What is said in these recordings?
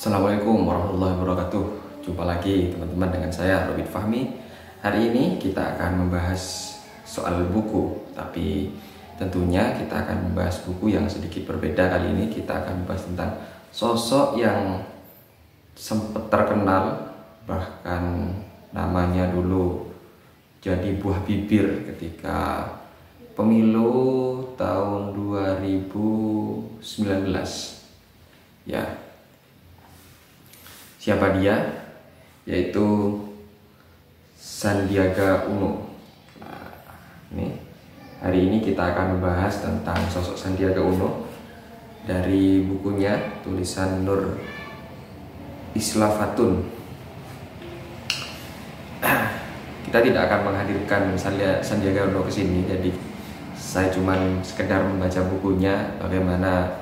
Assalamualaikum warahmatullahi wabarakatuh. Jumpa lagi teman-teman dengan saya Robin Fahmi. Hari ini kita akan membahas soal buku, tapi tentunya kita akan membahas buku yang sedikit berbeda. Kali ini kita akan membahas tentang sosok yang sempat terkenal, bahkan namanya dulu jadi buah bibir ketika pemilu tahun 2019. Ya, siapa dia? Yaitu Sandiaga Uno. Nah, hari ini kita akan membahas tentang sosok Sandiaga Uno dari bukunya tulisan Nur Islafatun. Kita tidak akan menghadirkan Sandiaga Uno ke sini, jadi saya cuman sekedar membaca bukunya, bagaimana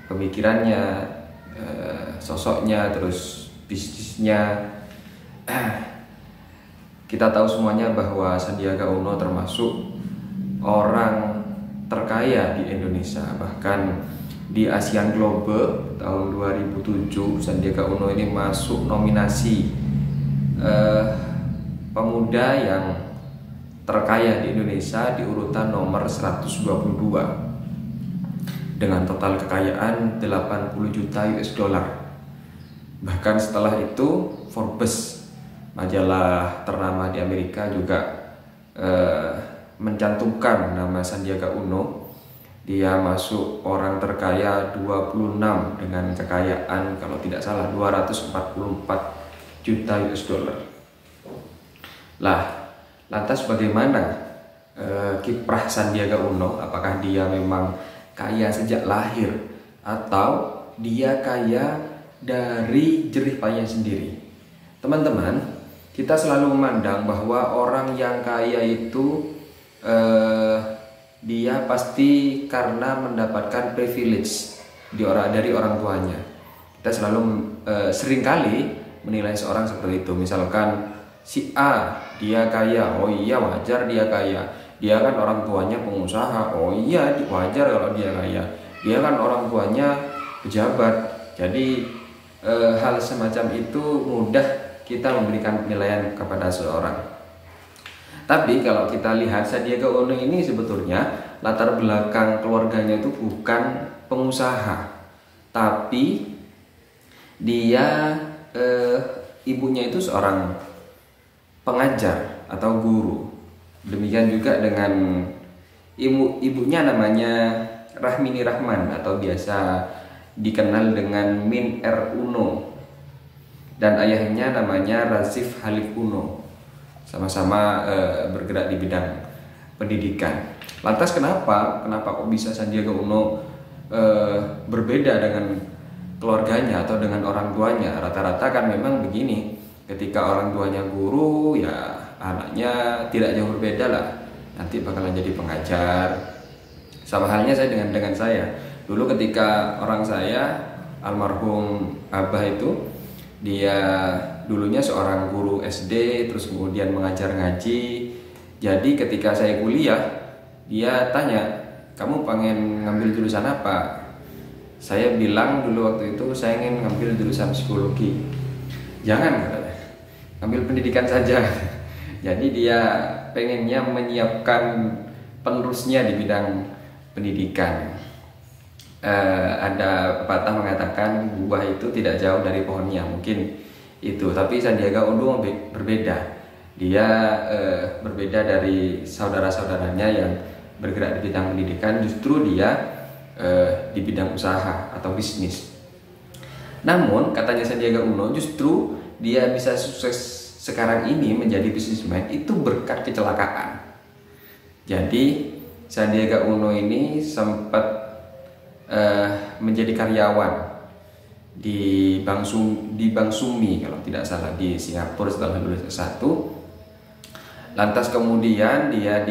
pemikirannya, sosoknya, terus bisnisnya. Kita tahu semuanya bahwa Sandiaga Uno termasuk orang terkaya di Indonesia. Bahkan di Asian Global tahun 2007 Sandiaga Uno ini masuk nominasi pemuda yang terkaya di Indonesia di urutan nomor 122 dengan total kekayaan 80 juta US dollar. Bahkan setelah itu Forbes, majalah ternama di Amerika, juga mencantumkan nama Sandiaga Uno. Dia masuk orang terkaya 26 dengan kekayaan, kalau tidak salah, 244 juta US dollar. Lah, lantas bagaimana kiprah Sandiaga Uno? Apakah dia memang kaya sejak lahir atau dia kaya dari jerih payah sendiri? Teman-teman, kita selalu memandang bahwa orang yang kaya itu dia pasti karena mendapatkan privilege dari orang tuanya. Kita selalu seringkali menilai seorang seperti itu. Misalkan si A, dia kaya, oh iya wajar dia kaya. Dia kan orang tuanya pengusaha, oh iya wajar kalau dia kaya. Dia kan orang tuanya pejabat. Jadi hal semacam itu mudah kita memberikan penilaian kepada seseorang. Tapi kalau kita lihat Sandiaga Uno ini sebetulnya latar belakang keluarganya itu bukan pengusaha, tapi dia ibunya itu seorang pengajar atau guru. Demikian juga dengan ibunya, namanya Rahmini Rahman atau biasa dikenal dengan Min R. Uno, dan ayahnya namanya Rasif Halif Uno. Sama-sama bergerak di bidang pendidikan. Lantas kenapa kok bisa Sandiaga Uno berbeda dengan keluarganya atau dengan orang tuanya? Rata-rata kan memang begini, ketika orang tuanya guru, ya anaknya tidak jauh berbeda lah, nanti bakalan jadi pengajar. Sama halnya saya dengan saya. Dulu ketika orang saya, almarhum Abah itu, dia dulunya seorang guru SD, terus kemudian mengajar ngaji. Jadi ketika saya kuliah, dia tanya, kamu pengen ngambil jurusan apa? Saya bilang dulu waktu itu saya ingin ngambil jurusan psikologi. Jangan, katanya, ngambil pendidikan saja. Jadi dia pengennya menyiapkan penerusnya di bidang pendidikan. Ada pepatah mengatakan buah itu tidak jauh dari pohonnya, mungkin itu. Tapi Sandiaga Uno berbeda. Dia berbeda dari saudara-saudaranya yang bergerak di bidang pendidikan. Justru dia di bidang usaha atau bisnis. Namun katanya Sandiaga Uno, justru dia bisa sukses sekarang ini menjadi bisnismen itu berkat kecelakaan. Jadi Sandiaga Uno ini sempat menjadi karyawan di Bank Sumi kalau tidak salah, di Singapura setelah lulus S1. Lantas kemudian dia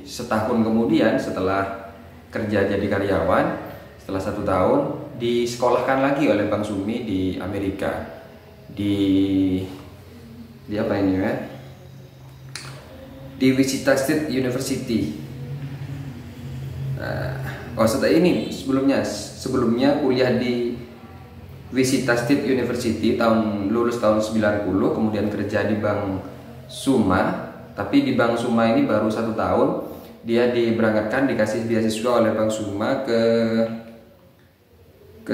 setahun kemudian setelah kerja jadi karyawan, setelah 1 tahun disekolahkan lagi oleh Bank Sumi di Amerika, di apa ini ya? Di Wichita State University. Setelah ini sebelumnya kuliah di Wichita State University, lulus tahun 90, kemudian kerja di Bank Suma. Tapi di Bank Suma ini baru 1 tahun, dia diberangkatkan, dikasih beasiswa oleh Bank Suma ke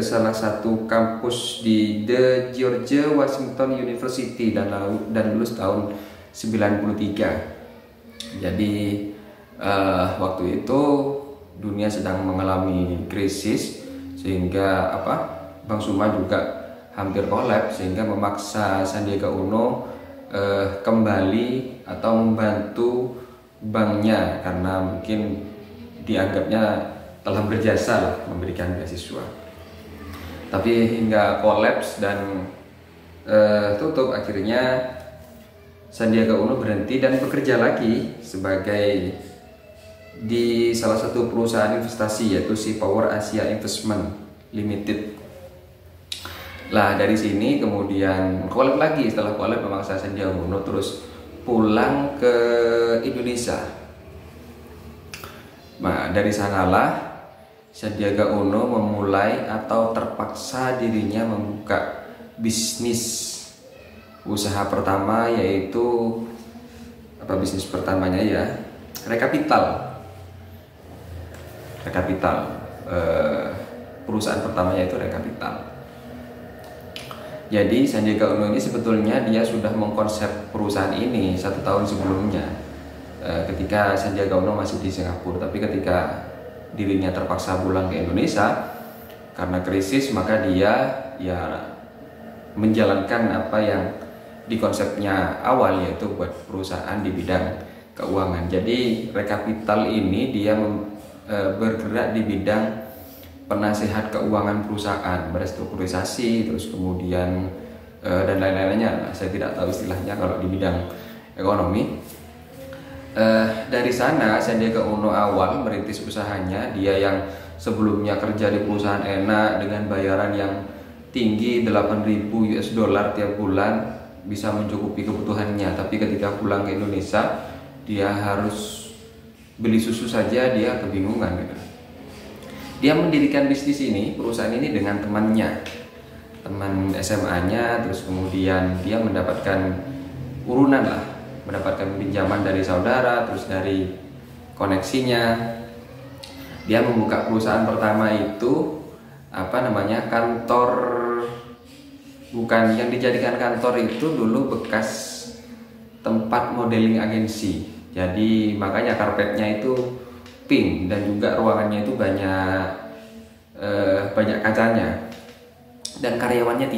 salah satu kampus di The George Washington University dan lulus tahun 93. Jadi waktu itu dunia sedang mengalami krisis, sehingga Bank Suma juga hampir kolaps, sehingga memaksa Sandiaga Uno kembali atau membantu banknya karena mungkin dianggapnya telah berjasa lah memberikan beasiswa. Tapi hingga kolaps dan tutup, akhirnya Sandiaga Uno berhenti dan bekerja lagi sebagai di salah satu perusahaan investasi, yaitu Sea Power Asia Investment Limited. Lah dari sini kemudian collab lagi, setelah collab memaksa Sandiaga Uno terus pulang ke Indonesia. Nah dari sanalah Sandiaga Uno memulai atau terpaksa dirinya membuka bisnis. Usaha pertama yaitu bisnis pertamanya ya Rekapital. Perusahaan pertamanya itu Rekapital. Jadi Sandiaga Uno ini sebetulnya dia sudah mengkonsep perusahaan ini 1 tahun sebelumnya, ketika Sandiaga Uno masih di Singapura. Tapi ketika dirinya terpaksa pulang ke Indonesia karena krisis, maka dia ya menjalankan apa yang di konsepnya awal, yaitu buat perusahaan di bidang keuangan. Jadi Rekapital ini dia bergerak di bidang penasehat keuangan perusahaan, merestrukturisasi, terus kemudian dan lain-lainnya. Saya tidak tahu istilahnya kalau di bidang ekonomi. Dari sana Sandiaga Uno awal merintis usahanya, dia yang sebelumnya kerja di perusahaan enak dengan bayaran yang tinggi, 8.000 US dollar tiap bulan, bisa mencukupi kebutuhannya. Tapi ketika pulang ke Indonesia, dia harus beli susu saja dia kebingungan gitu. Dia mendirikan bisnis ini, perusahaan ini dengan teman SMA-nya, terus kemudian dia mendapatkan urunan lah, mendapatkan pinjaman dari saudara, terus dari koneksinya. Dia membuka perusahaan pertama itu kantor, bukan yang dijadikan kantor itu dulu bekas tempat modeling agensi. Jadi makanya karpetnya itu pink dan juga ruangannya itu banyak kacanya. Dan karyawannya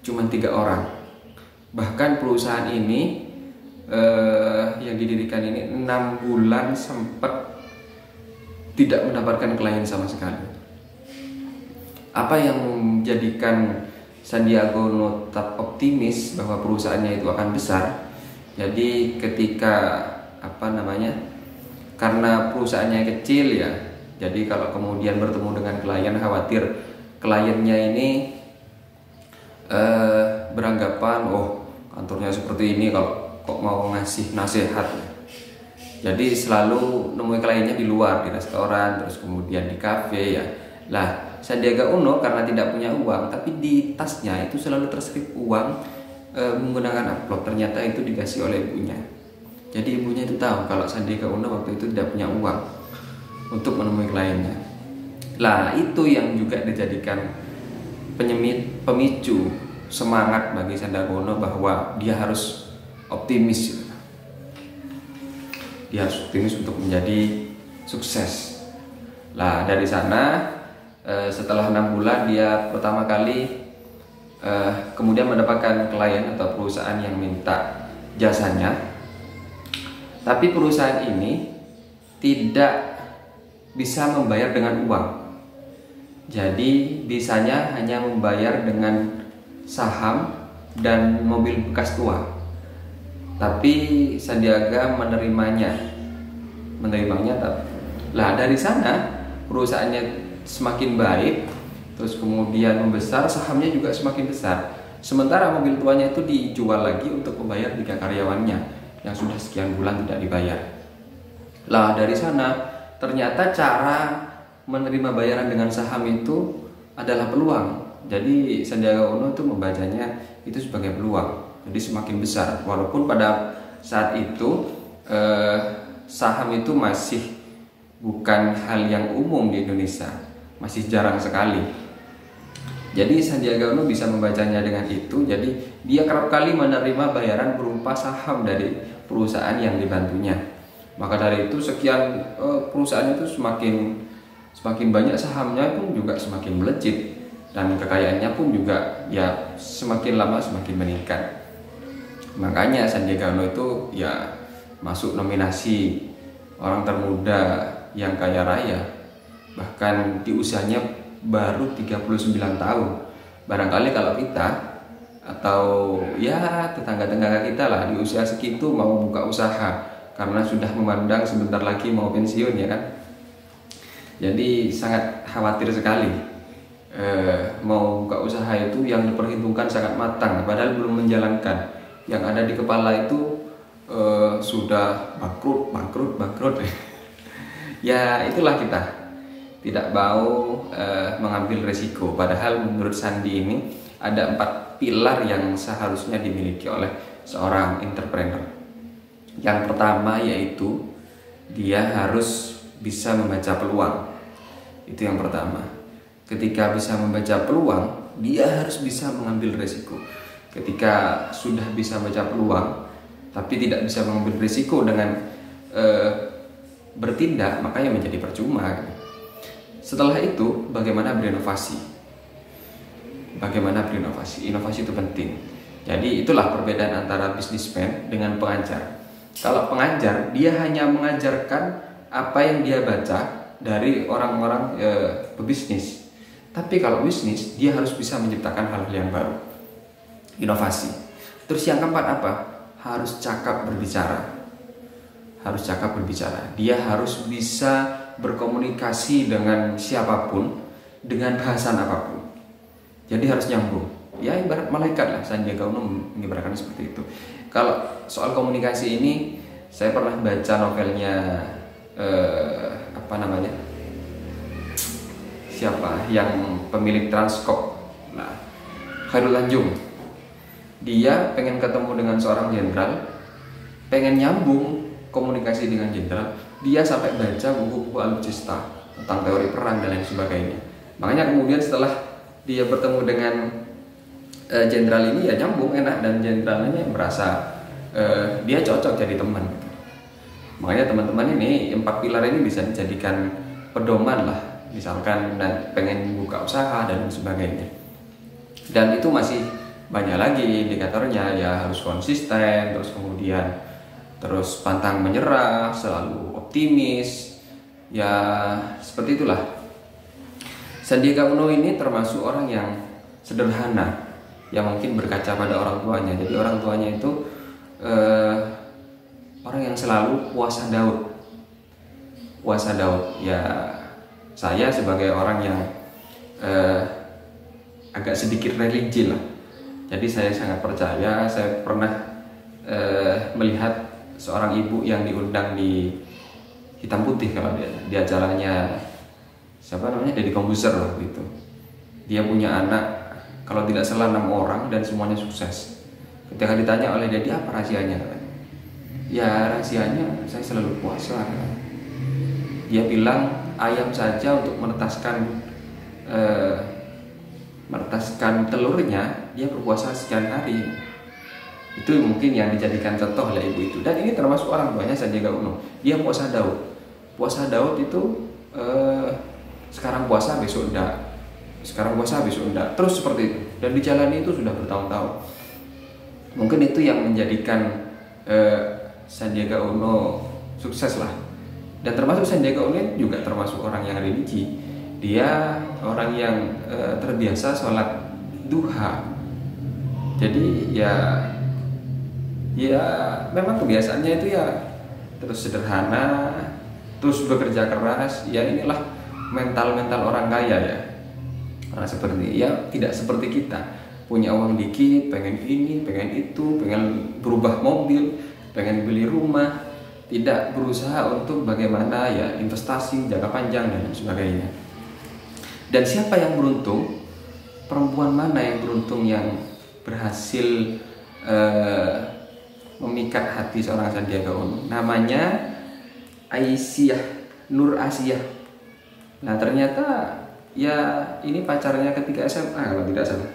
cuma 3 orang. Bahkan perusahaan ini yang didirikan ini 6 bulan sempat tidak mendapatkan klien sama sekali. Apa yang menjadikan Sandiaga Uno tetap optimis bahwa perusahaannya itu akan besar? Jadi ketika karena perusahaannya kecil ya, jadi kalau kemudian bertemu dengan klien, khawatir kliennya ini beranggapan, oh kantornya seperti ini, kok mau ngasih nasihat. Jadi selalu nemui kliennya di luar, di restoran, terus kemudian di kafe ya. Lah Sandiaga Uno karena tidak punya uang, tapi di tasnya itu selalu terselip uang menggunakan amplop. Ternyata itu dikasih oleh ibunya. Jadi ibunya itu tahu kalau Sandiaga Uno waktu itu tidak punya uang untuk menemui kliennya. Lah itu yang juga dijadikan pemicu semangat bagi Sandiaga Uno bahwa dia harus optimis. Dia harus optimis untuk menjadi sukses. Lah dari sana setelah 6 bulan dia pertama kali kemudian mendapatkan klien atau perusahaan yang minta jasanya. Tapi perusahaan ini tidak bisa membayar dengan uang. Jadi bisanya hanya membayar dengan saham dan mobil bekas tua. Tapi Sandiaga menerimanya. Lah dari sana perusahaannya semakin baik, terus kemudian membesar, sahamnya juga semakin besar. Sementara mobil tuanya itu dijual lagi untuk membayar 3 karyawannya yang sudah sekian bulan tidak dibayar. Lah dari sana ternyata cara menerima bayaran dengan saham itu adalah peluang. Jadi Sandiaga Uno itu membacanya itu sebagai peluang. Jadi semakin besar, walaupun pada saat itu saham itu masih bukan hal yang umum di Indonesia, masih jarang sekali. Jadi Sandiaga Uno bisa membacanya dengan itu. Jadi dia kerap kali menerima bayaran berupa saham dari perusahaan yang dibantunya. Maka dari itu sekian perusahaan itu semakin banyak sahamnya pun juga semakin melejit, dan kekayaannya pun juga ya semakin lama semakin meningkat. Makanya Sandiaga Uno itu ya masuk nominasi orang termuda yang kaya raya, bahkan di usianya baru 39 tahun. Barangkali kalau kita atau ya tetangga-tetangga kita lah di usia segitu mau buka usaha karena sudah memandang sebentar lagi mau pensiun, ya kan. Jadi sangat khawatir sekali mau buka usaha itu yang diperhitungkan sangat matang, padahal belum menjalankan. Yang ada di kepala itu sudah bangkrut. Ya itulah kita, tidak mau mengambil resiko. Padahal menurut Sandi ini ada 4 pilar yang seharusnya dimiliki oleh seorang entrepreneur. Yang pertama yaitu dia harus bisa membaca peluang. Itu yang pertama. Ketika bisa membaca peluang, dia harus bisa mengambil resiko. Ketika sudah bisa membaca peluang tapi tidak bisa mengambil risiko dengan bertindak, makanya menjadi percuma. Setelah itu bagaimana berinovasi? Inovasi itu penting. Jadi itulah perbedaan antara businessman dengan pengajar. Kalau pengajar, dia hanya mengajarkan apa yang dia baca dari orang-orang pebisnis. Tapi kalau bisnis, dia harus bisa menciptakan hal-hal yang baru, inovasi. Terus yang keempat apa? Harus cakap berbicara. Dia harus bisa berkomunikasi dengan siapapun, dengan bahasan apapun. Jadi harus nyambung. Ya ibarat malaikat lah, Sandiaga Uno mengibaratkan seperti itu. Kalau soal komunikasi ini, saya pernah baca novelnya siapa yang pemilik Transkop, Khairul Tanjung. Dia pengen ketemu dengan seorang jenderal, pengen nyambung komunikasi dengan jenderal, dia sampai baca buku-buku alutsista tentang teori perang dan lain sebagainya. Makanya kemudian setelah dia bertemu dengan jenderal ini ya nyambung enak, dan jenderalnya merasa dia cocok jadi teman. Makanya teman-teman ini 4 pilar ini bisa dijadikan pedoman lah, misalkan pengen buka usaha dan sebagainya. Dan itu masih banyak lagi indikatornya, ya harus konsisten, terus pantang menyerah, selalu optimis. Ya seperti itulah. Sandiaga Uno ini termasuk orang yang sederhana, yang mungkin berkaca pada orang tuanya. Jadi orang tuanya itu orang yang selalu puasa Daud. Ya saya sebagai orang yang agak sedikit religi lah. Jadi saya sangat percaya. Saya pernah melihat seorang ibu yang diundang di Hitam Putih, kalau di acaranya siapa namanya, Deddy Kombuser waktu itu. Dia punya anak kalau tidak salah 6 orang dan semuanya sukses. Ketika ditanya oleh Deddy apa rahasianya, ya rahasianya saya selalu puasa. Dia bilang ayam saja untuk menetaskan telurnya dia berpuasa sekian hari. Itu mungkin yang dijadikan contoh oleh ibu itu. Dan ini termasuk orang tuanya Sandiaga Uno. Dia puasa Daud. Puasa Daud itu sekarang puasa besok enggak. Terus seperti itu. Dan dijalani itu sudah bertahun-tahun. Mungkin itu yang menjadikan Sandiaga Uno sukses lah. Dan termasuk Sandiaga Uno juga termasuk orang yang religi. Dia orang yang terbiasa sholat duha. Jadi ya memang kebiasaannya itu ya terus sederhana, terus bekerja keras. Ya inilah mental orang kaya ya. Karena seperti ya tidak seperti kita punya uang dikit, pengen ini, pengen itu, pengen berubah mobil, pengen beli rumah, tidak berusaha untuk bagaimana ya investasi jangka panjang dan sebagainya. Dan siapa yang beruntung? Perempuan mana yang beruntung yang berhasil memikat hati seorang Sandiaga Uno? Namanya Aisyah Nur Asiyah. Nah ternyata ya ini pacarnya ketika SMA kalau tidak salah.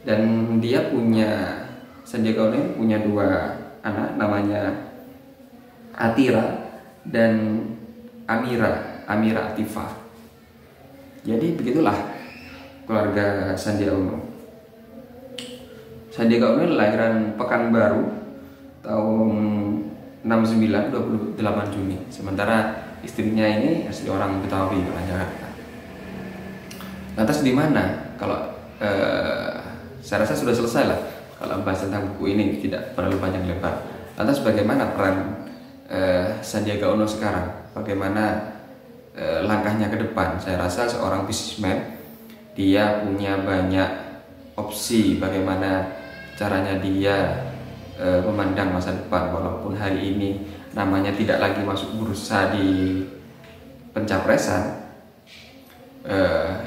Dan dia punya, Sandiaga Uno punya 2 anak, namanya Atira dan Amira Atifah. Jadi begitulah keluarga Sandiaga Uno. Sandiaga Uno lahiran Pekanbaru tahun 69, 28 Juni. Sementara istrinya ini asli orang Betawi, orang Jakarta. Lantas di mana? Kalau saya rasa sudah selesai lah kalau bahas tentang buku ini, tidak terlalu panjang lebar. Lantas bagaimana peran Sandiaga Uno sekarang? Bagaimana langkahnya ke depan? Saya rasa seorang businessman, dia punya banyak opsi bagaimana caranya dia memandang masa depan. Walaupun hari ini namanya tidak lagi masuk bursa di pencapresan,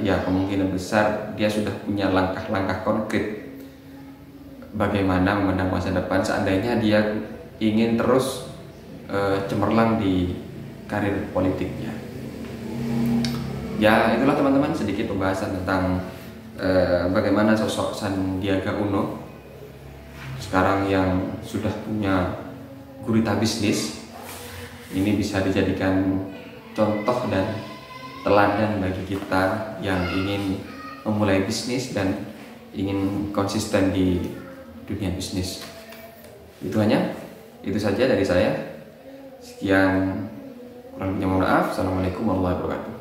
ya kemungkinan besar dia sudah punya langkah-langkah konkret bagaimana memandang masa depan seandainya dia ingin terus cemerlang di karir politiknya. Ya itulah teman-teman, sedikit pembahasan tentang bagaimana sosok Sandiaga Uno sekarang yang sudah punya gurita bisnis. Ini bisa dijadikan contoh dan teladan bagi kita yang ingin memulai bisnis dan ingin konsisten di dunia bisnis. Itu saja dari saya. Sekian, kurang lebihnya mohon maaf. Assalamualaikum warahmatullahi wabarakatuh.